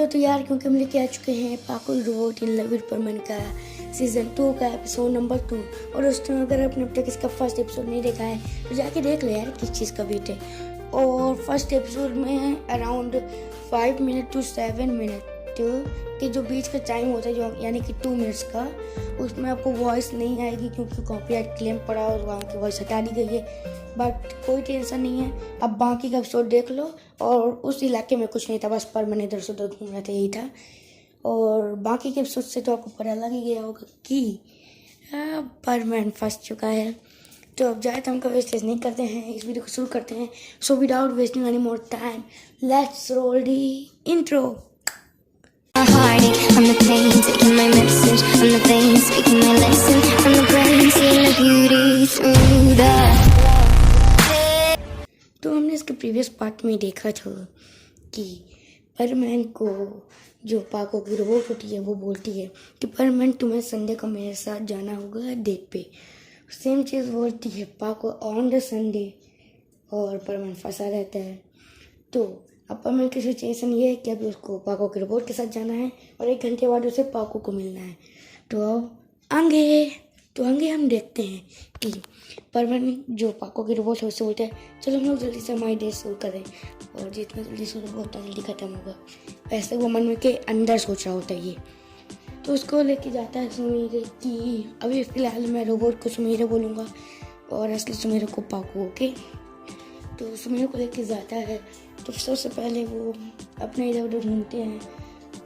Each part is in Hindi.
तो यार, क्योंकि हम लेके आ चुके हैं पाको रोबोट इन लव विद परमन का सीज़न 2 का एपिसोड नंबर 2। और उस टाइम अगर आपने अब तक इसका फर्स्ट एपिसोड नहीं देखा है तो जाके देख लो यार, किस चीज़ का वेट है। और फर्स्ट एपिसोड में अराउंड 5 मिनट to 7 मिनट के जो बीच का टाइम होता है, जो यानी कि 2 मिनट्स का, उसमें आपको वॉइस नहीं आएगी क्योंकि कॉपीराइट क्लेम पड़ा और वहाँ की वॉइस हटा दी गई है। बट कोई टेंशन नहीं है, अब बाकी का एपिसोड देख लो। और उस इलाके में कुछ नहीं था, बस परमन इधर से उधर घूम रहे थे, यही था। और बाकी के एपिसोड से तो आपको पता लग ही गया होगा कि परमन फंस चुका है। तो अब जाए तो हम कभी वेस्ट नहीं करते हैं, इस वीडियो को शुरू करते हैं। So without wasting any more time, let's roll the intro. I'm the pain, taking my message. I'm the vein, speaking my lesson. I'm the brain, seeing the beauty through the. तो हमने इसके प्रीवियस पार्ट में देखा था कि परमन को जो पाको की रोबोट होती है वो बोलती है कि परमन तुम्हें संडे को मेरे साथ जाना होगा डेट पे। सेम चीज़ बोलती है पाको ऑन द संडे, और परमन फंसा रहता है। तो अब परमन की सिचुएशन ये है कि अभी उसको पाको के रोबोट के साथ जाना है और 1 घंटे बाद उसे पाको को मिलना है। तो आगे हम देखते हैं कि परमन जो पाको के रोबोट है उससे बोलते हैं चलो हम लोग जल्दी से हमारी डेट शुरू करें, और जितना जल्दी शुरू होगा उतना जल्दी ख़त्म होगा। वैसे वो मन में के अंदर सोच रहा होता है ये। तो उसको लेके जाता है सुमीरे कि अभी फ़िलहाल मैं रोबोट को सुमीरे बोलूँगा और असली सुमीरे को पाको। ओके, तो सुमीरे को लेके जाता है। तो सबसे पहले वो अपने इधर उधर घूमते हैं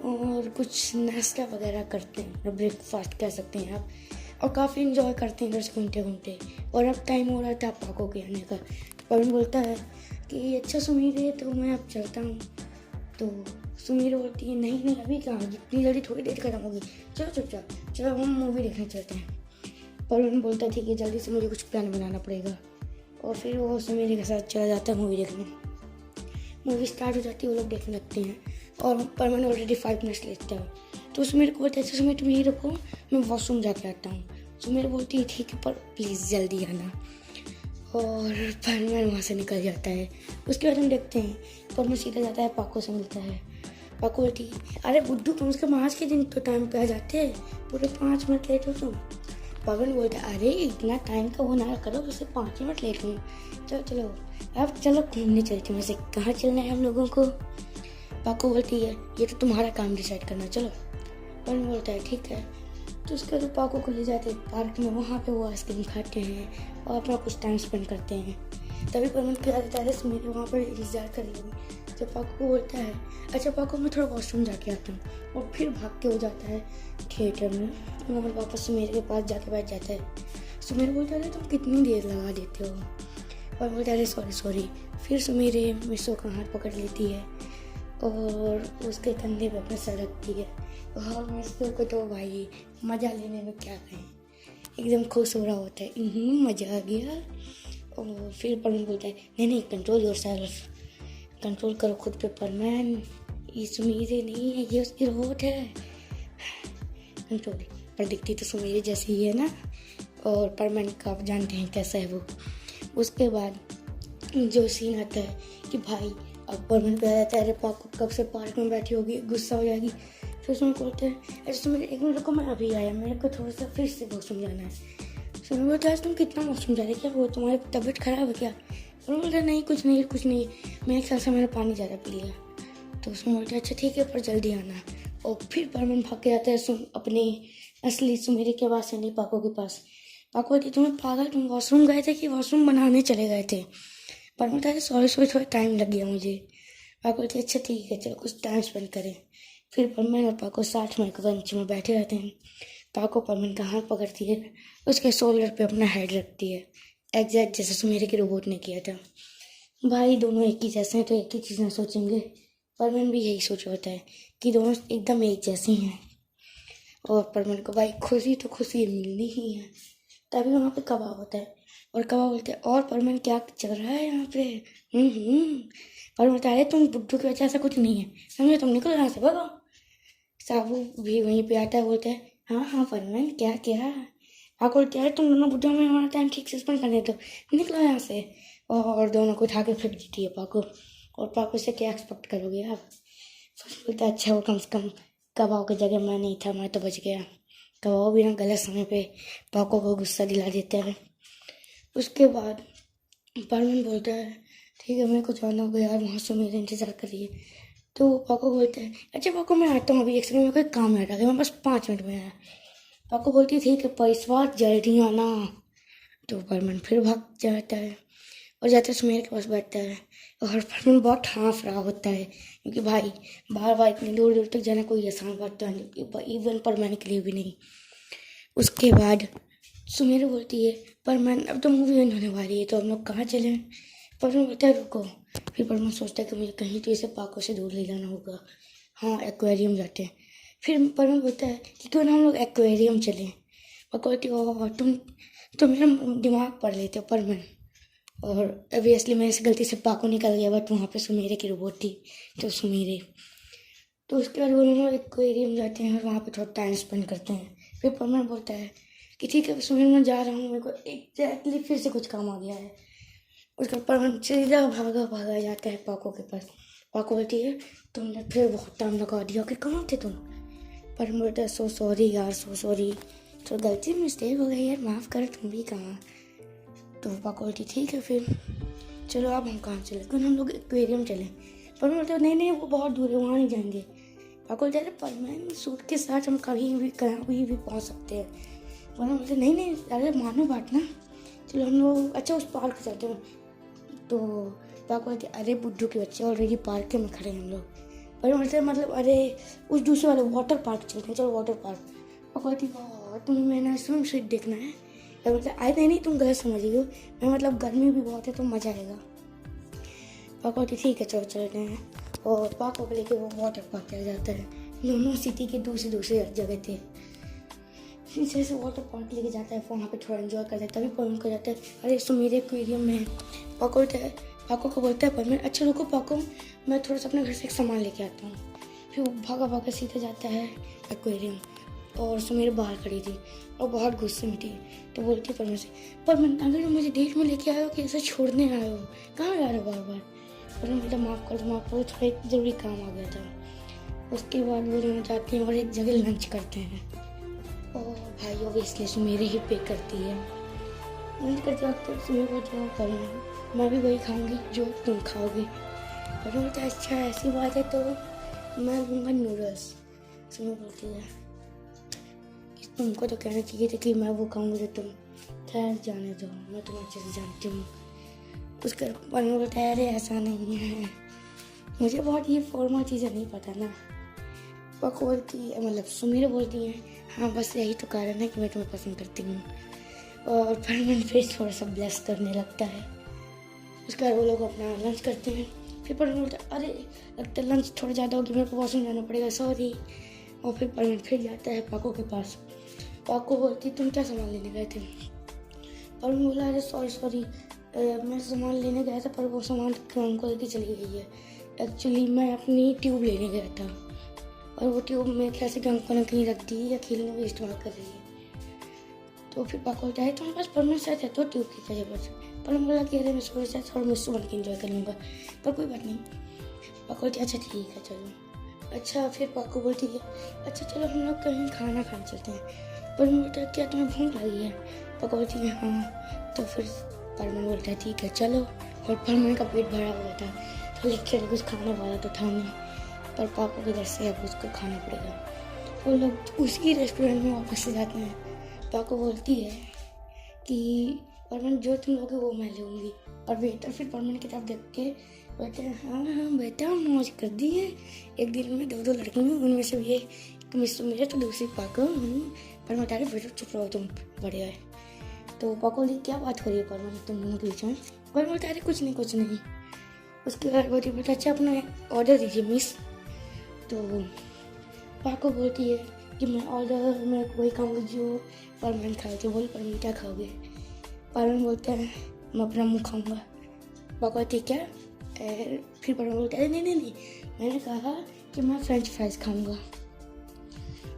और कुछ नाश्ता वगैरह करते हैं, ब्रेकफास्ट कह सकते हैं आप, और काफ़ी इन्जॉय करते हैं इधर से घूमते घूमते। और अब टाइम हो रहा था पाको के आने का। परमन बोलता है कि अच्छा सुमीरे, तो मैं अब चलता हूँ। तो सुमीरे बोलती है नहीं अभी कहाँ, जितनी जल्दी थोड़ी देर खत्म होगी, चलो चुपचाप चलो हम मूवी देखने चलते हैं। परमन बोलता है ठीक है, जल्दी से मुझे कुछ प्लान बनाना पड़ेगा। और फिर वो सुमीरे के साथ चला जाता है मूवी देखने। मूवी स्टार्ट हो जाती है, वो लोग देखने लगते हैं और परमन ऑलरेडी 5 मिनट्स लेता है। तो सुमीर को बोलता है अच्छा सुमीर तुम यहीं रखो, मैं वॉशरूम जाके आता हूँ। सुमीर बोलती है ठीक है पर प्लीज़ जल्दी आना। और परमन वहाँ से निकल जाता है। उसके बाद हम देखते हैं परमन सीधा जाता है पाको से मिलता है। पाको बोलती है अरे बुद्धू, कम से कम आज के दिन तो टाइम पे आ जाते हैं, पूरे 5 मिनट लेट हो तुम। परमन बोलता है अरे इतना टाइम का वो ना करो, उससे 5 मिनट लेट हूँ। चलो अब चलो घूमने चलते हैं। वैसे कहाँ चलना है हम लोगों को? पाको बोलती है ये तो तुम्हारा काम डिसाइड करना, चलो। परमन बोलता है ठीक है। तो उसके बाद पाको को ले जाते हैं पार्क में, वहाँ पे वो आइसक्रीम खाते हैं और अपना कुछ टाइम स्पेंड करते हैं। तभी परमन क्या रहता है सुमीरे वहाँ पर इंतजार कर रही है। जब पाको को बोलता है अच्छा पाको मैं थोड़ा वॉशरूम जाके आता हूँ, और फिर भाग के हो जाता है थिएटर में। वहाँ पर वापस सुमीरे के पास जाके बैठ जाता है। सुमीरे बोलता है तुम कितनी देर लगा देते हो? और बोलता है सॉरी। फिर सुमीरे मिसो का हाथ पकड़ लेती है और उसके कंधे पे अपना सर रखती है। और मिसो को तो भाई मज़ा लेने में क्या कहें, एकदम खुश हो रहा होता है, मज़ा आ गया। और फिर परमन बोलता है नहीं कंट्रोल योरसेल्फ, कंट्रोल करो खुद पे परमन, ये सुमीरे नहीं है, ये उसकी रोबोट है। कंट्रोल पर दिखती तो सुमीरे जैसे ही है ना। और परमन का आप जानते हैं कैसा है वो। उसके बाद जो सीन आता है कि भाई अब परमन पे आ जाता है अरे पाको कब से पार्क में बैठी होगी, गुस्सा हो जाएगी। फिर उसमें बोलते हैं अरे तुम 1 मिनट रुको, मैं अभी आया, मेरे को थोड़ा सा फिर से वॉशरूम जाना है। सुनो बोलता है तुम कितना वॉशरूम जा रहे, क्या वो तुम्हारी तबीयत खराब है क्या? और बोलता है नहीं कुछ नहीं, मेरे ख्याल से मैंने पानी ज़्यादा पी लिया। तो उसमें बोलते हैं अच्छा ठीक है पर जल्दी आना। और फिर परमन भाग के आता है अपने असली सुमीरे के पास से, नहीं पाको के पास। पाको बोलती तुम्हें पागल, तुम वॉशरूम गए थे कि वॉशरूम बनाने चले गए थे? पर बोलता है सॉरी थोड़ा टाइम लग गया मुझे। पाको बोलती अच्छा ठीक है चलो कुछ टाइम स्पेंड करें। फिर परमन और पाको 60 मिनट बेंच में बैठे रहते हैं। पाको परमन का हाथ पकड़ती है, उसके शोल्डर पे अपना हेड रखती है, एग्जैक्ट जैसे सुमीरे के रोबोट ने किया था। भाई दोनों एक ही जैसे हैं तो एक ही चीज़ ना सोचेंगे। परमन भी यही सोच होता है कि दोनों एकदम एक जैसे हैं। और परमन को भाई खुशी मिलनी ही है। तभी वहाँ पे कबाब होता है और कबाब बोलते हैं और परमन क्या चल रहा है यहाँ पे? परमन बोलता है तुम बुद्धू की वजह से कुछ नहीं है, समझे, तुम निकलो यहाँ से, भगो। साबू भी वहीं पे आता है, बोलते हैं हाँ परमन क्या पाको बोलते हैं तुम दोनों बुद्धू में हमारा टाइम ठीक से स्पेंड करने दो, निकलो यहाँ से। और दोनों को उठा के फेंक देती है पाको। और पाको से क्या एक्सपेक्ट करोगे आप? बोलता अच्छा वो कम से कम कबाब की जगह मैं नहीं था, मैं तो बच गया। कबाब भी ना गलत समय पे पाको को गुस्सा दिला देता है। उसके बाद परवीन बोलता है ठीक है मेरे को जाना होगा यार, वहाँ से मेरा इंतज़ार करिए। तो पाको बोलता है अच्छा पाको मैं आता हूँ अभी, एक सेकंड मेरे को एक काम याद आ गया, मैं बस 5 मिनट में आया। पाको बोलती है ठीक है पर इस बार जल्दी आना। तो परवीन फिर भाग जाता है और जाते सुमेर के पास बैठता है और परवीन बहुत हाँफ रहा होता है क्योंकि भाई बार बार इतनी दूर दूर तक जाना कोई आसान बात तो नहीं, इवन परवीन के लिए भी नहीं। उसके बाद सुमेर बोलती है परवीन अब तो मूवी एंड होने वाली है तो हम लोग कहाँ चलें। परवीन बोलता है रुको। फिर परवीन सोचता है कि मुझे कहीं तो इसे पाको से दूर ले जाना होगा। हाँ एक्वेरियम जाते हैं। फिर परवीन बोलता है कि क्यों ना हम लोग एक्वेरियम चलें। पाको बोलती है "ओह, तुम मेरा दिमाग पढ़ लेते हो परवीन"। और ऑब्वियसली मेरे से गलती से पाको निकल गया, बट वहाँ पे सुमेरे की रोबोट थी तो सुमेरे। तो उसके बाद वो लोग एक्वेरियम जाते हैं और वहाँ पे थोड़ा टाइम स्पेंड करते हैं। फिर परवीन बोलता है कि ठीक है सुमेर मैं जा रहा हूँ, मेरे को एग्जैक्टली फिर से कुछ काम आ गया है। उसके बाद परवीन सीधा भागा जाता है पाको के पास। पाको बोलती है तुमने फिर बहुत टाइम लगा दिया कि कहाँ थे तुम। परवीन बोलता है सो सॉरी यार, सो सॉरी, तो गलती मिस्टेक हो गई यार, माफ़ कर, तुम भी कहाँ। तो पाको बोलती ठीक है फिर चलो अब हम कहाँ चले, क्यों हम लोग एक्वेरियम चले। परवीन बोलते नहीं वो बहुत दूर है, वहाँ नहीं जाएंगे। पाको बोलते परवीन सूट के साथ हम कहीं भी पहुँच सकते हैं। परवीन बोलते नहीं अरे मानो बात ना, चलो हम लोग अच्छा उस पार्क चलते हैं। तो पाको बोलते अरे बुड्ढू के बच्चे ऑलरेडी पार्क में खड़े हैं हम लोग। परवीन बोलते मतलब अरे उस दूसरे वाले वाटर पार्क चलते हैं, चलो वाटर पार्क। पाको बोलती वाह तुम्हें मैंने स्विम सूट देखना है। मतलब आए नहीं तुम गलत समझ रही हो, मैं मतलब गर्मी भी बहुत है तो मज़ा आएगा। पाको बोलती ठीक है चलो चलते हैं। और पाको को लेके वो वाटर पार्क चला जाता है। दोनों सिटी के दूसरी जगह थे। जैसे वाटर पार्क लेके जाता है वहाँ पे थोड़ा एंजॉय कर लेता है। तभी परवीन को जाता है अरे सुमेर एक्वेरियम में है। पाको को बोलता है परवीन अच्छा रुको पाको मैं थोड़ा सा अपने घर से एक सामान लेके आता हूँ। फिर वो भागा सीधे जाता है एक्वेरियम और सुमेर बाहर खड़ी थी और बहुत गुस्से में थी। तो बोलती है परवीन से परवीन अगर तुम मुझे डेट में लेके आए हो कि ऐसे छोड़ने आए हो, कहाँ जा रहे हो बार बार। परवीन बोलता माफ़ कर थोड़ा एक ज़रूरी काम आ गया था। उसके बाद वो दोनों जाते हैं और एक जगह लंच करते हैं और भाई ऑब्वियसली सुमेरे ही पे करती है। लंच करते वक्त सुमेर को जो परवीन मैं भी वही खाऊंगी जो तुम खाओगे। परवीन बोलता है अच्छा ऐसी बात है तो मैं लूँगा नूडल्स। सुमेर बोलती है तुमको तो कहना चाहिए था कि मैं वो खाऊंगी जो तुम, खैर जाने दो मैं तुम्हें अच्छे से जानती हूँ। उसका परवीन बोलता है अरे ऐसा नहीं है, मुझे बहुत ये फॉर्मल चीज़ें नहीं पता ना। पाको बोलती है मतलब सुमेर बोलती है हाँ बस यही तो कारण है कि मैं तुम्हें पसंद करती हूँ। और परवीन फिर थोड़ा सा ब्लेस करने लगता है। उसके बाद वो लोग अपना लंच करते हैं। फिर परवीन बोलता है अरे लगता है लंच थोड़ा ज़्यादा होगी, मेरे को वॉशरूम जाना पड़ेगा सॉरी। और फिर परवीन फिर जाता है पाको के पास। पाको बोलती तुम क्या सामान लेने गए थे। परवीन बोला अरे सॉरी मैं सामान लेने गया था पर वो सामान हमको लेके चली गई है। एक्चुअली मैं अपनी ट्यूब लेने गया था और वो ट्यूब मेरे ख्याल से हमको ने कहीं रख दी या खेलने में इस्तेमाल कर रही है। तो फिर पाको बोलता है तुम्हारे पास परवीन सेट है तो ट्यूब की क्या जरूरत है। परवीन बोला कि अरे मैं सुबह से थोड़ा मिस्सू बन के इन्जॉय कर लूँगा पर कोई बात नहीं। पाको बोलती है अच्छा ठीक है चलो। अच्छा फिर पाको बोलती है अच्छा चलो हम लोग कहीं खाना खाने चलते हैं। परवीन बोलता है क्या तुम्हें भूख लगी है। पाको बोलती है हाँ। तो फिर परवीन बोलता है ठीक है चलो। और परवीन का पेट भरा हुआ था तो लिटरली कुछ खाने वाला तो था नहीं, पर पाको की वजह से अब उसको खाना पड़ेगा। वो लोग उसी रेस्टोरेंट में वापस से जाते हैं। पाको बोलती है कि परवीन जो तुम लोगे वो मैं लूँगी। और वेटर फिर परवीन की तरफ देख के बोलते हैं हाँ बेटा मौज कर दी है, एक दिन में 2 लड़की में उनमें से भी एक मिस्सू मेरे तो दूसरी पाको। पर मैं तारीफ बेटा चुप रहो तुम बढ़िया है। तो पाको बोली क्या बात हो रही है परवीन तुम दोनों के बीच में। परवीन बोलता है कुछ नहीं। उसके बाद बोलती बेटा अच्छा अपना ऑर्डर दीजिए मिस। तो पाको बोलती है कि मैं ऑर्डर मैं वही खाऊंगी जो परवीन खाओगे। बोल परवीन क्या खाओगे। परवीन बोलता है मैं अपना मुँह खाऊंगा। पाको ठीक है। फिर परवीन बोलता है नहीं मैंने कहा कि मैं फ्रेंच फ्राइज खाऊंगा।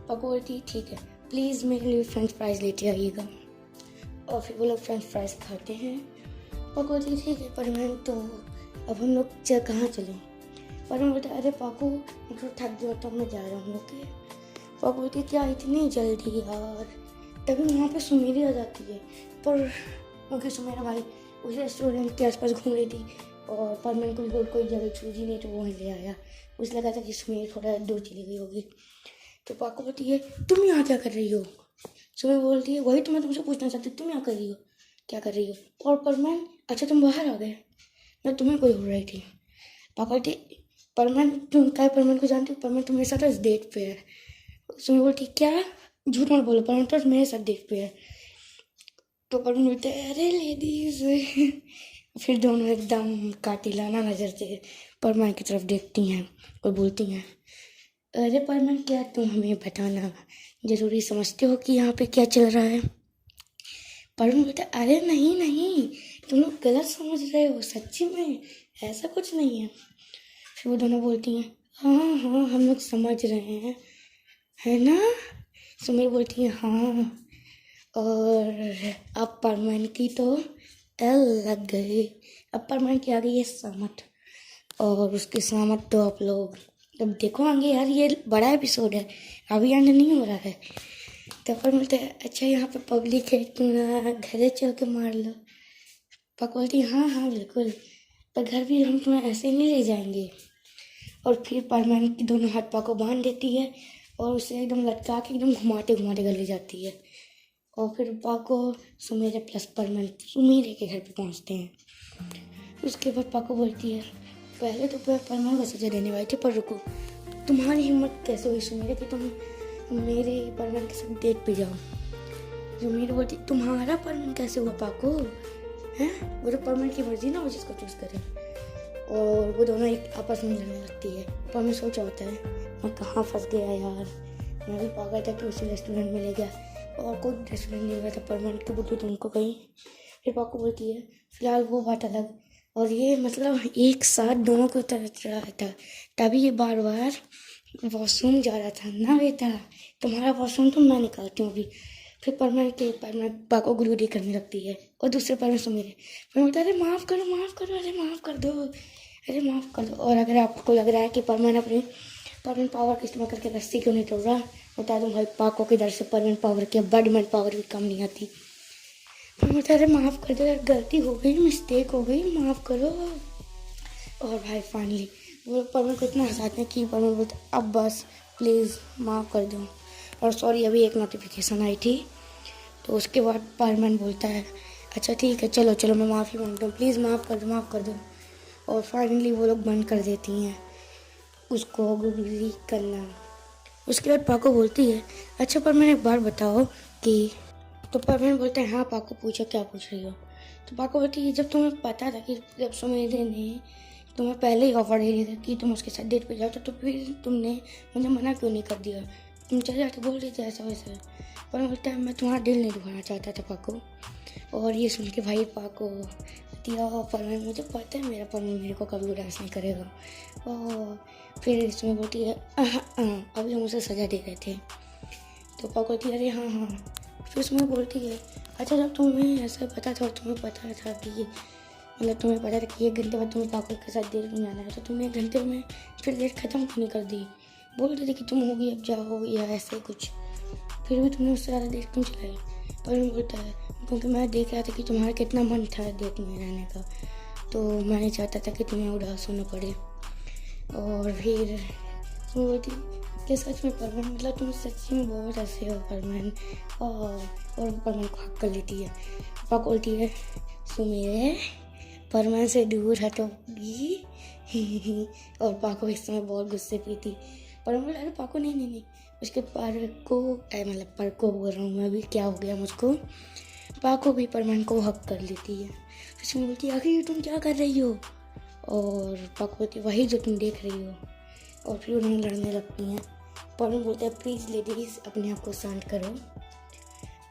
पाको बोलती ठीक है प्लीज़ मेरे लिए फ्रेंच फ्राइज लेते आइएगा। और फिर वो लोग फ्रेंच फ्राइज खाते हैं। पाको बोलती ठीक है परवीन तो अब हम लोग कहाँ चलें। पर मैं बोलता अरे पाको मैं तो थक गया तो मैं जा रहा हूँ। ओके पाको बोलती क्या इतनी जल्दी यार। तभी वहाँ पे सुमेरी आ जाती है। पर क्योंकि सुमेरा भाई उस रेस्टोरेंट के आसपास घूम रही थी और पर मैंने कोई जगह सूझी नहीं तो वो वहीं ले आया। उसे लगा था कि सुमेरी थोड़ा दूर चली गई होगी। तो पाको बोलती है तुम यहाँ क्या कर रही हो। सुमेरी बोलती है वही तो मैं तुमसे पूछना चाहती तुम यहाँ कर रही हो क्या कर रही हो। और परमैन अच्छा तुम बाहर आ गए मैं तुम्हें कोई हो रही थी। पापा बोलती परमैन तुम क्या परमैन को जानती हो परमैन तुम मेरे साथ इस डेट पे है। सुमेरी बोलती क्या झूठ मत बोलो परमैन तो मेरे साथ डेट पे है। तो परमैन बोलते अरे लेडीज फिर दोनों एकदम कातिलाना नजर से परमैन की तरफ देखती हैं और बोलती हैं अरे परमैन क्या तुम हमें बताना जरूरी समझते हो कि यहाँ पे क्या चल रहा है। परमैन बोलते अरे नहीं तुम लोग गलत समझ रहे हो सच्ची में ऐसा कुछ नहीं है। फिर वो दोनों बोलती हैं हाँ हम लोग समझ रहे हैं है ना। सुमेर बोलती है हाँ और अब परमैन की तो एल लग गई। अब परमैन की आ गई है सामत और उसकी सामत तो आप लोग अब देखो आगे यार ये बड़ा एपिसोड है अभी एंड नहीं हो रहा है। तो पर बोलते हैं अच्छा यहाँ पे पब्लिक है क्यों घरे चल के मार लो। पक बोलती हाँ बिल्कुल पर घर भी हम तुम्हें ऐसे नहीं ले जाएंगे। और फिर परमैन की दोनों हाथ पाको बांध देती है और उसे एकदम लटका के एकदम घुमाते घर ले जाती है। और फिर पाको सुमेरे प्लस परमैन सुमेरे के घर पे पहुंचते हैं। उसके बाद पाको बोलती है पहले तो परमैन को सजा देने वाली थी पर रुको तुम्हारी हिम्मत कैसे हुई सुमेरे कि तुम मेरे परमैन के साथ डेट पे जाओ। सुमेरे बोलती तुम्हारा परमैन कैसे हुआ पाको हैं वो तो परमैन की मर्जी ना वो जिसको चूज करे। और वो दोनों एक आपस में लड़ने लगती है। परमैन सोचा होता है मैं कहाँ फंस गया यार मैं भी पागल था कि उसी रेस्टोरेंट में ले गया और कोई रेस्टोरेंट नहीं गया था परमैन की बुद्धि तो उनको कहीं। फिर पाको बोलती है फिलहाल वो बात अलग और ये मतलब एक साथ दोनों को रहा था तभी ये बार वॉशरूम जा रहा था ना बेटा तुम्हारा वॉशरूम तो मैं निकालती हूँ अभी। फिर परमैन पाको गुरुडी करने लगती है और दूसरे परमैन सुमेरे फिर बोलता अरे माफ़ करो अरे माफ़ कर दो। और अगर आपको लग रहा है कि परमैन पावर का इस्तेमाल करके रस्सी क्यों नहीं तोड़ रहा बता दूँ भाई पाको के डर से परमैन पावर की बडमैन पावर भी कम नहीं आती। फिर बोलता अरे माफ़ कर दो यार गलती हो गई मिस्टेक हो गई माफ़ करो। और भाई फाइनली वो परमैन को इतना हंसाते हैं कि परमैन बोलता अब बस प्लीज़ माफ़ कर दो। और सॉरी अभी एक नोटिफिकेशन आई थी तो उसके बाद परमैन बोलता है अच्छा ठीक है चलो मैं माफ़ी मांगता हूँ प्लीज़ माफ़ कर दो। और फाइनली वो लोग बंद कर देती हैं उसको गुगली करना। उसके बाद पाको बोलती है अच्छा परमैन एक बार बताओ कि तो परमैन बोलते हैं हाँ पाको पूछो क्या पूछ रही हो। तो पाको बोलती है जब तुम्हें पता था कि जब सुमेरे ने तुम्हें पहले ही ऑफर दे दिया था कि तुम उसके साथ डेट पे जाओ तो फिर तुमने मुझे मना क्यों नहीं कर दिया तुम चले जाते बोल देते ऐसा वैसा। पर बोलता है मैं तुम्हारा दिल नहीं दुखाना चाहता था पाको। और ये सुन के भाई पाको दिया परमैन मुझे पता है मेरा परमैन मेरे को कभी उदास नहीं करेगा। और फिर इसमें बोलती है अभी हम उसे सज़ा दे रहे थे। तो पाको बोलती है अरे हाँ। फिर उसमें बोलती है अच्छा जब तुम्हें ऐसा पता था और तुम्हें पता था कि मतलब तुम्हें पता था कि 1 घंटे बाद तुम्हें पाको के साथ डेट में जाना है तो तुमने 1 घंटे में फिर डेट ख़त्म क्यों नहीं कर दी बोल रही थी कि तुम होगी अब जाओ या ऐसे कुछ फिर भी तुमने उससे ज़्यादा डेट क्यों चलाई। पर बोलता है क्योंकि मैं देख रहा था कि तुम्हारा कितना मन था डेट में रहने का तो मैं नहीं चाहता था कि तुम्हें उदास होना पड़े। और फिर वो बोलती कि सच में परमैन मतलब तुम सच्ची में बहुत ऐसे हो परमैन। और परमैन को हक कर लेती है। पापा बोलती है सुमेरे परमैन से दूर हटोगी और पाको इस समय बहुत गुस्से पे थी। पर बोला अरे पाको नहीं उसके पर को बोल रहा हूँ मैं भी क्या हो गया मुझको। पाको भी परमैन को हक कर लेती है। फिर बोलती है आखिर तुम क्या कर रही हो और पाको बोलती वही जो तुम देख रही हो। और फिर उन्हें लड़ने लगती हैं। परमैन बोलता है प्लीज़ लेडीज अपने आप को शांत करो।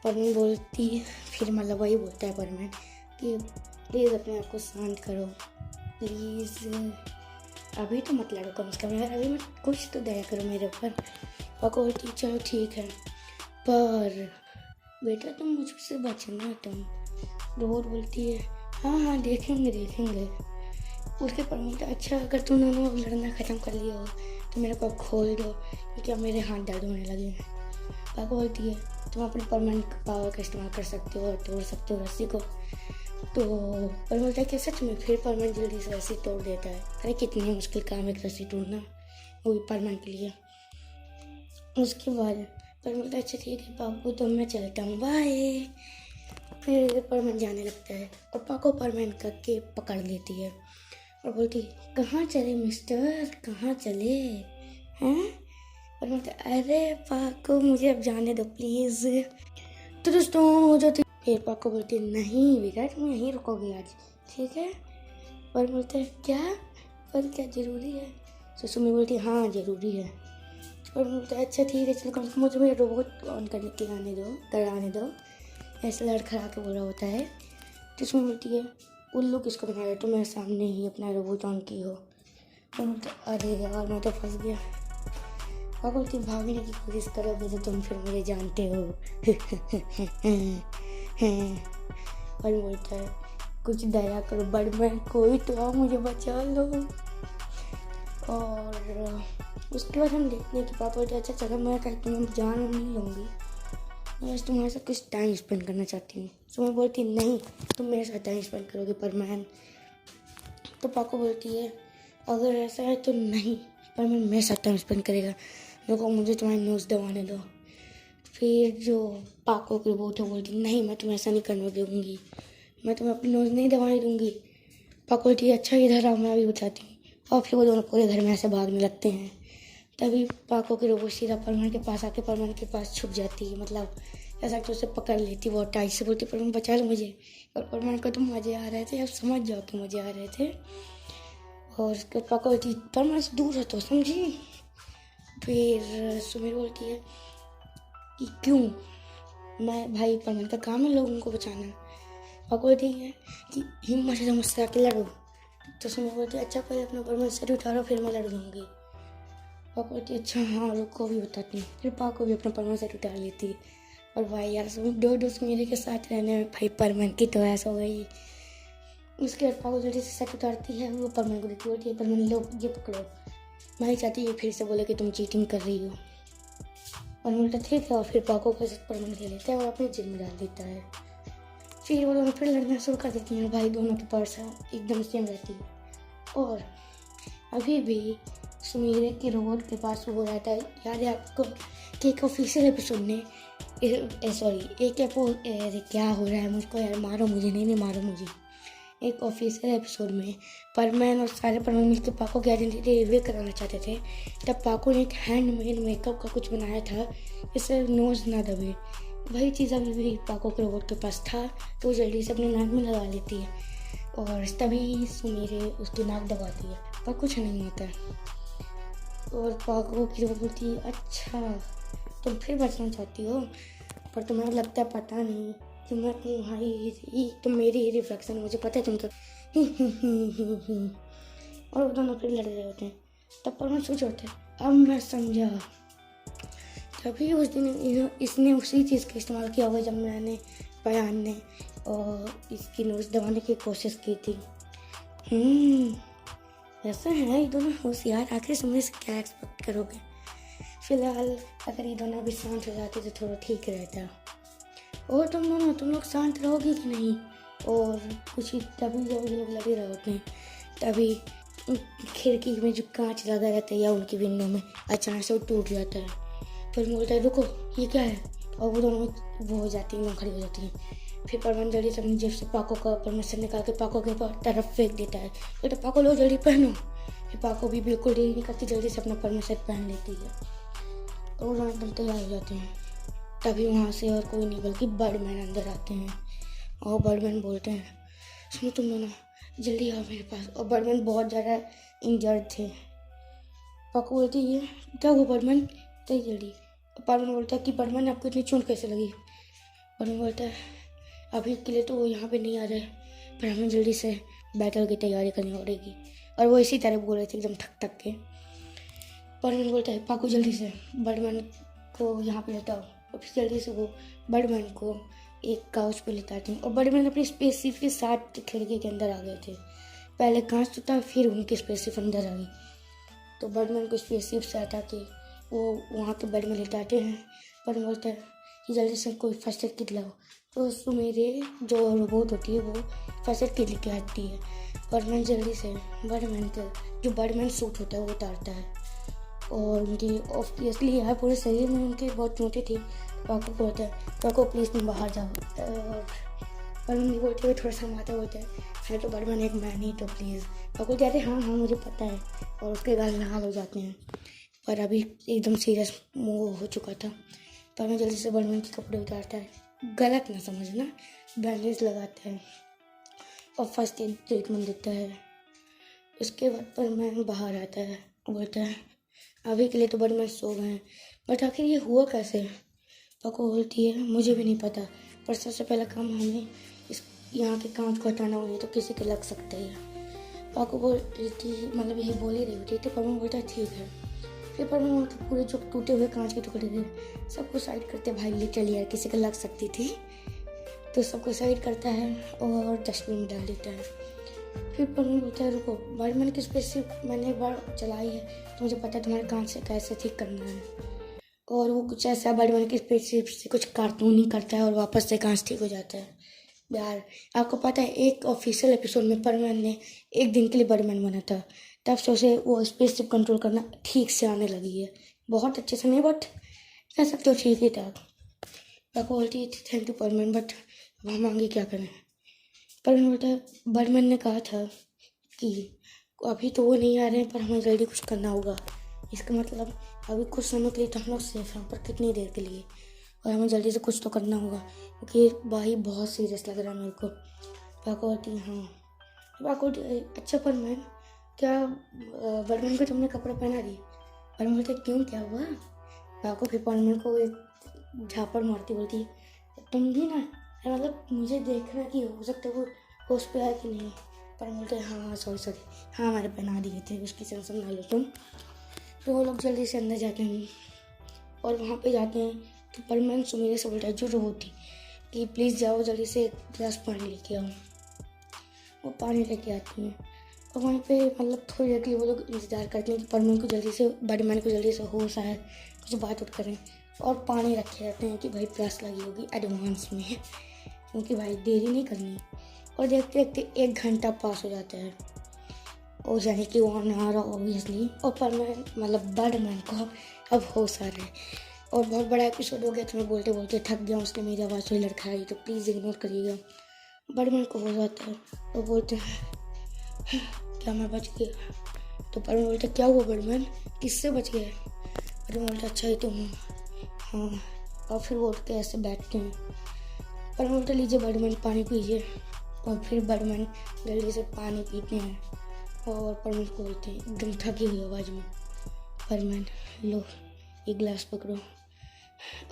परमैन बोलती फिर मतलब वही बोलता है परमैन कि प्लीज़ अपने आप को शांत करो प्लीज़ अभी तो मत लड़ो कम से कम यार अभी मत कुछ तो दया करो मेरे ऊपर। पाको बोलती चलो ठीक है पर बेटा तुम मुझसे बचना तुम। रोड बोलती है हाँ देखेंगे। उसके पर बोलता है अच्छा अगर तुम दोनों लड़ना ख़त्म कर लिया हो तो मेरे को अब खोल दो क्योंकि अब मेरे हाथ दर्द होने लगे हैं। पापा बोलती है तुम अपने परमानेंट पावर का इस्तेमाल कर सकते हो और तोड़ सकते हो रस्सी को। तो पर बोलता है कि सच में, फिर परमानेंट जल्दी से रस्सी तोड़ देता है। अरे कितनी मुश्किल काम है एक रस्सी तोड़ना, वो भी परमानेंट के लिए। उसके बाद पर बोलता है अच्छा ठीक है पापू तो मैं चलता हूँ बाय। फिर परमानेंट जाने लगता है और पाको परमानेंट करके पकड़ लेती है और बोलती कहाँ चले मिस्टर, कहाँ चले हैं। और बोलते अरे पाको मुझे अब जाने दो प्लीज़। तो दोस्तों हो जाती। फिर पाको बोलती नहीं बेटा तुम यहीं रुकोगे आज, ठीक है। और बोलते हैं क्या, पर क्या ज़रूरी है। तो सुमी बोलती हाँ ज़रूरी है। और बोलता है अच्छा ठीक है चलो कम से कम मुझे मेरा रोबोट ऑन करने के कराने दो, ऐसे लड़खड़ा के बोला होता है। तो उसमें बोलती है उल्लू किसको बनाया, तो मेरे सामने ही अपना रोबोट ऑन की हो। और बोलता अरे यार मैं तो फंस गया। और बोलती भागने की कोशिश करोगे तो तुम फिर मुझे जानते हो। और बोलता है कुछ दया करो बड़मैन, कोई तो आओ मुझे बचा लो। और उसके बाद हम देखते हैं कि पापा बोलते अच्छा चलो मैं कहती हूँ जान नहीं लूँगी, मैं बस तुम्हारे साथ कुछ टाइम स्पेंड करना चाहती हूँ। तो मैं बोलती नहीं तुम मेरे साथ टाइम स्पेंड करोगे परमैन। तो पाको बोलती है अगर ऐसा है तो नहीं, परमैन मेरे साथ टाइम स्पेंड करेगा, देखो मुझे तुम्हारी न्यूज़ दबाने दो। फिर जो पाको की रोबोट है बोलती नहीं मैं तुम्हें ऐसा नहीं करने दूँगी, मैं तुम्हें अपनी नोज़ नहीं दबाने दूँगी। पाको बोलती अच्छा इधर आओ मैं अभी बताती हूँ। और फिर वो दोनों पूरे घर में ऐसे भागने लगते हैं। तभी पाको की रोबोट सीधा परमैन के पास आके परमैन के पास छुप जाती है, मतलब ऐसा कि उसे पकड़ लेती बहुत टाइट से, बोलती परमैन बचा लो मुझे। और परमैन को तो मज़े आ रहे थे, अब समझ जाओ कि मज़े आ रहे थे। और उसके पाको बोलती परमैन से दूर है तो समझी। फिर सुमीर बोलती है कि क्यों, मैं भाई परमैन का काम है लोगों को बचाना। पाको बोलती है कि हिम्मत से मुझसे आके लड़ो। तो सुमीर बोलती है अच्छा पहले अपना परमैन सर उठाओ फिर मैं लड़ दूँगी। पाको बोलती अच्छा हाँ रुको भी बताती हूँ। फिर पाको भी अपना परमैन सेट उठा लेती है। और भाई यार दो दोस्त मेरे के साथ रहने में भाई परमैन की तो ऐसा हो गई। उसके बाद पाको जल्दी से सेट उतारती है, वो परमैन को देती होती है, परमैन लो ये पकड़ो। मैं ही चाहती है फिर से बोले कि तुम चीटिंग कर रही हो। और बोलता ठीक है, और फिर पाको का सेट परमैन ले लेता है और अपने जेल में डाल देता है। फिर वो दोनों फिर लड़ना शुरू कर देती हैं। भाई दोनों की पर्स एकदम सेम रहती है। और अभी भी सुमीरे के रोबोट के पास वो रहता है, याद है आपको कि एक ऑफिशियल एपिसोड में क्या हो रहा है मुझको यार, मारो मुझे, नहीं मारो मुझे। एक ऑफिशियल एपिसोड में परमैन और सारे परमैन मिलकर पाको की आइडेंटिटी रिवील कराना चाहते थे। तब पाको ने एक हैंडमेड मेकअप का कुछ बनाया था जिससे नोज ना दबे। वही चीज़ अभी भी पाको के रोबोट के पास था, तो वो जल्दी से अपने नाक में लगा लेती है और तभी सुमीरे उसकी नाक दबाती है पर कुछ नहीं होता। और पाको की रोबोट बोलती है अच्छा तुम फिर बचना चाहती हो, पर तुम्हें लगता है पता नहीं कि मैं तुम मेरी ही रिफ्लेक्शन, मुझे पता है तुम तो। और वो दोनों फिर लड़ रहे होते हैं। तब पर मैं सोच होता है अब मैं समझा, तभी उस दिन इसने उसी चीज़ का इस्तेमाल किया होगा जब मैंने बयान ने और इसकी नोज दबाने की कोशिश की थी। ऐसा है, ये दोनों होशियार, आखिर समझ से क्या एक्सपेक्ट करोगे। फिलहाल अगर ये दोनों भी शांत हो जाते तो थोड़ा ठीक रहता। और तुम लोग शांत रहोगे कि नहीं। और कुछ ही तभी जब ये लोग लगे रहे होते हैं तभी खिड़की में जो कांच लगा रहता है या उनकी विंडो में अचानक से वो टूट जाता है। फिर बोलता है रुको ये क्या है, और वो दोनों वो हो जाती हैं, खड़ी हो जाती हैं। फिर परमैन जल्दी से अपनी जेब से पाको का परमिशन निकाल के पाको के तरफ फेंक देता है। तो पाको लो जल्दी पहनो। फिर पाको भी बिल्कुल देरी नहीं करती, जल्दी से अपना परमिशन पहन लेती है और वो दोनों एकदम तैयार हो जाते हैं। तभी वहाँ से और कोई नहीं बल्कि बर्डमैन अंदर आते हैं और बर्डमैन बोलते हैं सुनो तुम दोनों जल्दी आओ मेरे पास। और बर्डमैन बहुत ज़्यादा इंजर्ड थे। पाको बोलती है क्या हुआ बर्डमैन, तय जल्दी। बर्डमैन बोलता है कि बर्डमैन आपको इतनी चोट कैसे लगी। बर्डमैन बोलता है अभी के लिए तो वो यहाँ पे नहीं आ रहे, पर हमें जल्दी से बैटल की तैयारी करनी पड़ेगी। और वो इसी तरह बोल रहे थे एकदम थक के। बर्डमैन बोलता है पाको जल्दी से बर्डमैन को यहाँ पे लेता हो। और फिर जल्दी से वो बर्डमैन को एक काउच पे लेता थे और बर्डमैन अपनी स्पेसशिप के साथ खिड़की के अंदर आ गए थे। पहले कांच टूटा, फिर उनकी स्पेसशिप अंदर आ गई। तो बर्डमैन को स्पेसशिप से हटा के वो वहाँ पे बेड में लेटाते हैं। पर बोलता है कि जल्दी से कोई फर्स्ट एड किट लाओ। तो उसको मेरे जो रोबोट होती है वो फर्स्ट एड किट लेके आती है। बर्डमैन जल्दी से बर्डमैन का जो बर्डमैन सूट होता है वो उतारता है, और उनकी ऑब्वियसली यार पूरे शरीर में उनके बहुत चोटें थी। पाको बोलता है पाको प्लीज़ तुम बाहर जाओ, और बर्डमैन बोलते हुए थोड़ा सा माता बोलता है तो बर्डमैन एक मैन ही तो प्लीज़। पाको कहते हैं हाँ हाँ मुझे पता है, और उसके गाल लाल हो जाते हैं। पर अभी एकदम सीरियस मूव हो चुका था। पर मैं जल्दी से बर्डमैन के कपड़े उतारता है, गलत ना समझना, बैंडेज लगाता है और फर्स्ट एड ट्रीटमेंट देता है। उसके बाद बर्डमैन बाहर आता है, बोलता है अभी के लिए तो बर्डमैन सो गए हैं, बट आखिर ये हुआ कैसे। पाको बोलती है मुझे भी नहीं पता, पर सबसे पहला काम हमें इस यहाँ के कांच को हटाना होगा, तो किसी के लग सकता है। पाको बोल रही थी, मतलब यही बोल ही रही होती थी। पर मैं बोलता ठीक है। फिर पर मैं पूरे जो टूटे हुए कांच के टुकड़े थे सबको साइड करते, भाई लिटरली यार किसी को लग सकती थी, तो सबको साइड करता है और डस्टबिन में डाल देता है। फिर पर मैं बोलता है रुको, बर्डमैन की स्पेसशिप मैंने एक बार चलाई है, तो मुझे पता है तुम्हारे कांच से कैसे ठीक करना है। और वो कुछ ऐसा बर्डमैन की स्पेसशिप से कुछ कार्टून ही करता है और वापस से कांच ठीक हो जाता है। यार आपको पता है एक ऑफिशियल एपिसोड में बर्डमैन ने एक दिन के लिए बर्डमैन बना था, तब से उसे वो स्पेसशिप कंट्रोल करना ठीक से आने लगी है। बहुत अच्छे से नहीं, बट कह सकते हो ठीक ही था। पाको बोलती है थैंक यू बर्डमैन, बट अब हम आगे क्या करें। बर्डमैन बोलता है बर्डमैन ने कहा था कि अभी तो वो नहीं आ रहे हैं, पर हमें जल्दी कुछ करना होगा। इसका मतलब अभी कुछ समय के लिए तो हम लोग सेफ हैं, पर कितनी देर के लिए, और हमें जल्दी से कुछ तो करना होगा, क्योंकि भाई बहुत सीरियस लग रहा है मेरे को। पाको बोलती है हाँ। पाको अच्छा बर्डमैन क्या बर्डमैन को तुमने कपड़े पहना दिए। बर्डमैन बोलते क्यों क्या हुआ। पाको फिर बर्डमैन को एक झापड़ मारती बोलती है तुम भी ना, मतलब मुझे देखना कि हो सकता है वो होश पे है कि नहीं। पर बोलते हैं हाँ सॉरी हाँ मैंने पहना दिए थे, उसकी टेंशन ना लो तुम। तो वो लोग जल्दी से अंदर जाते हैं और वहाँ पे जाते हैं तो बर्डमैन सुमेरे से बोलता है जो रोबोट थी कि प्लीज़ जाओ जल्दी से एक गिलास पानी लेके आओ। वो पानी लेके आती हैं और वहीं पे मतलब थोड़ी देर के लिए वो लोग इंतज़ार करते हैं कि बर्डमैन को जल्दी से होश आए, कुछ बात उठ करें, और पानी रखे रहते हैं कि भाई प्यास लगी होगी एडवांस में, क्योंकि भाई देरी नहीं करनी। और देखते देखते 1 घंटा पास हो जाता है, और यानी कि वो आने आ रहा ऑब्वियसली, और बर्डमैन को अब होश आ रहा है। और बहुत बड़ा एपिसोड हो गया, तो मैं बोलते बोलते थक गया, उसने मेरी आवाज़ थोड़ी लड़खड़ाई, तो प्लीज़ इग्नोर करिएगा। बर्डमैन को हो जाता है तो बोलते हैं क्या मैं बच गया। तो बर्डमैन बोलते क्या हुआ बर्डमैन, किससे बच गए। बर्डमैन बोलते अच्छा ही तो हूँ हाँ। और फिर वो उठ के ऐसे बैठते हैं। बर्डमैन बोलते लीजिए बर्डमैन पानी पीजिए, और फिर बर्डमैन जल्दी से पानी पीते हैं और बर्डमैन को बोलते हैं एकदम थकी हुई आवाज़ में बर्डमैन लो एक गिलास पकड़ो।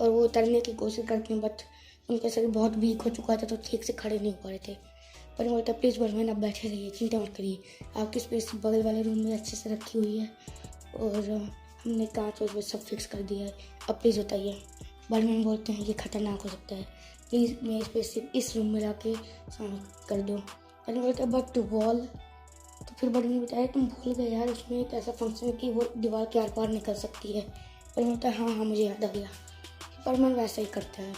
और वो उतरने की कोशिश करते हैं, बट उनका शरीर बहुत वीक हो चुका था, तो ठीक से खड़े नहीं हो पा रहे थे। पर बोलता प्लीज़ बर्डमैन आप बैठे रहिए, चिंता मत करिए, आपकी स्पेस बगल वाले रूम में अच्छे से रखी हुई है, और हमने कांच और सब फिक्स कर दिया है, अब प्लीज़ बताइए। बर्डमैन बोलते हैं ये खतरनाक हो सकता है, प्लीज़ मेरी स्पेस इस रूम में ला के कर दो। बर्डमैन बोलता है बट वॉल। तो फिर बर्डमैन बताया तुम भूल गए यार, उसमें एक ऐसा फंक्शन है कि वो दीवार के आर पार निकल सकती है। बर्डमैन बोलता है हाँ हाँ मुझे याद आ गया। बर्डमैन वैसा ही करता है।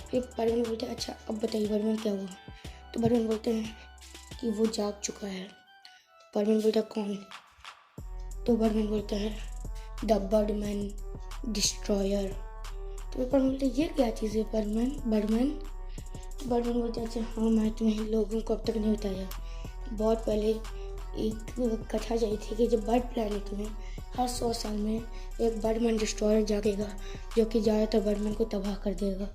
फिर बर्डमैन बोलते हैं अच्छा अब बताइए बर्डमैन क्या हुआ। तो बर्डमैन बोलते हैं कि वो जाग चुका है। बर्डमैन बोलता है कौन। तो बर्डमैन बोलता है द बर्डमैन डिस्ट्रॉयर। तो बर्डमैन बोलते हैं ये क्या चीज़ है बर्डमैन। तो बर्डमैन बोलते हैं अच्छा हाँ मैं तुम्हें लोगों को अब तक नहीं बताया, बहुत पहले एक कथा चाहिए थी कि जब बर्ड प्लैनेट में हर 100 साल में एक बर्डमैन डिस्ट्रॉयर जागेगा, जो कि ज़्यादातर बर्डमैन को तबाह कर देगा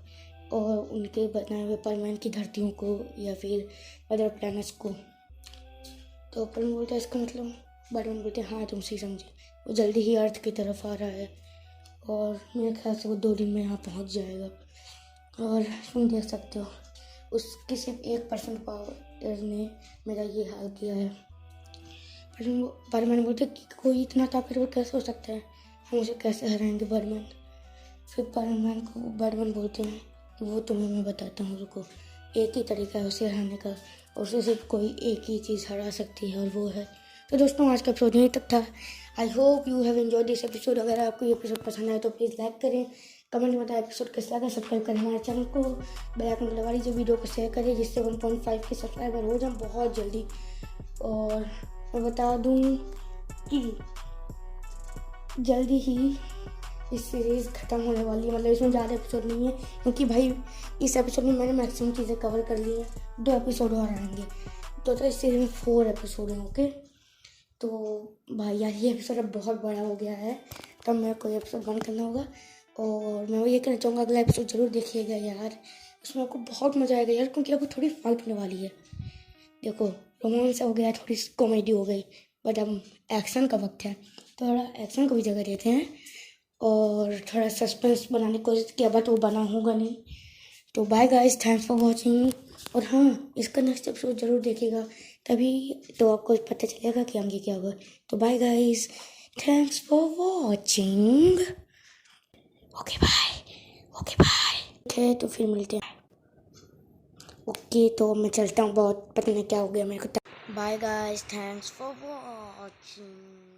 और उनके बनाए हुए परमानेंट की धरतियों को या फिर अदर प्लैनेट्स को। तो बर्डमैन बोलता है इसका मतलब। बर्डमैन बोलते हैं हाँ तुम सही समझे, वो जल्दी ही अर्थ की तरफ आ रहा है और मेरे ख्याल से वो 2 दिन में यहाँ पहुँच जाएगा। और तुम देख सकते हो उसकी सिर्फ 1% पावर ने मेरा ये हाल किया है। बर्डमैन बोलते कि कोई इतना ताकतवर कैसे हो सकता है, हम उसे कैसे हराएंगे बर्डमैन। फिर बर्डमैन बोलते हैं कि वो तुम्हें मैं बताता हूँ, रुको। एक ही तरीका है उसे हराने का, और उससे सिर्फ कोई एक ही चीज़ हरा सकती है और वो है। तो दोस्तों आज का एपिसोड यहीं तक था। I hope you have enjoyed this episode. अगर आपको ये एपिसोड पसंद आए तो प्लीज़ लाइक करें, कमेंट में बताएं एपिसोड कैसा लगा, सब्सक्राइब करें हमारे चैनल को, बेल आइकन दबा लीजिए, वीडियो को शेयर करें जिससे 1.5 के सब्सक्राइबर हो जाए बहुत जल्दी। और मैं बता दूँ कि जल्दी ही इस सीरीज़ ख़त्म होने वाली है, मतलब इसमें ज़्यादा एपिसोड नहीं है क्योंकि भाई इस एपिसोड में मैंने मैक्सिमम चीज़ें कवर कर ली हैं। 2 एपिसोड और आएंगे तो इस सीरीज़ में 4 एपिसोड हैं। ओके तो भाई यार ये एपिसोड अब बहुत बड़ा हो गया है, तब मेरे को ये एपिसोड बंद करना होगा। और मैं वो ये कहना चाहूँगा अगला एपिसोड ज़रूर देखिएगा यार, उसमें आपको बहुत मज़ा आएगा यार, क्योंकि अभी थोड़ी फाइट होने वाली है। देखो रोमांस हो गया, थोड़ी कॉमेडी हो गई, बट अब एक्शन का वक्त है, थोड़ा एक्शन को भी जगह देते हैं और थोड़ा सस्पेंस बनाने की कोशिश किया बट वो बना होगा नहीं। तो bye guys, thanks for watching. और हाँ, इसका नेक्स्ट एपिसोड ज़रूर देखिएगा, तभी तो आपको पता चलेगा कि आगे क्या होगा। तो bye guys, thanks for watching. Okay bye. Okay तो फिर मिलते हैं। ओके तो मैं चलता हूँ, बहुत पता नहीं क्या हो गया मेरे को। Bye guys, thanks for watching.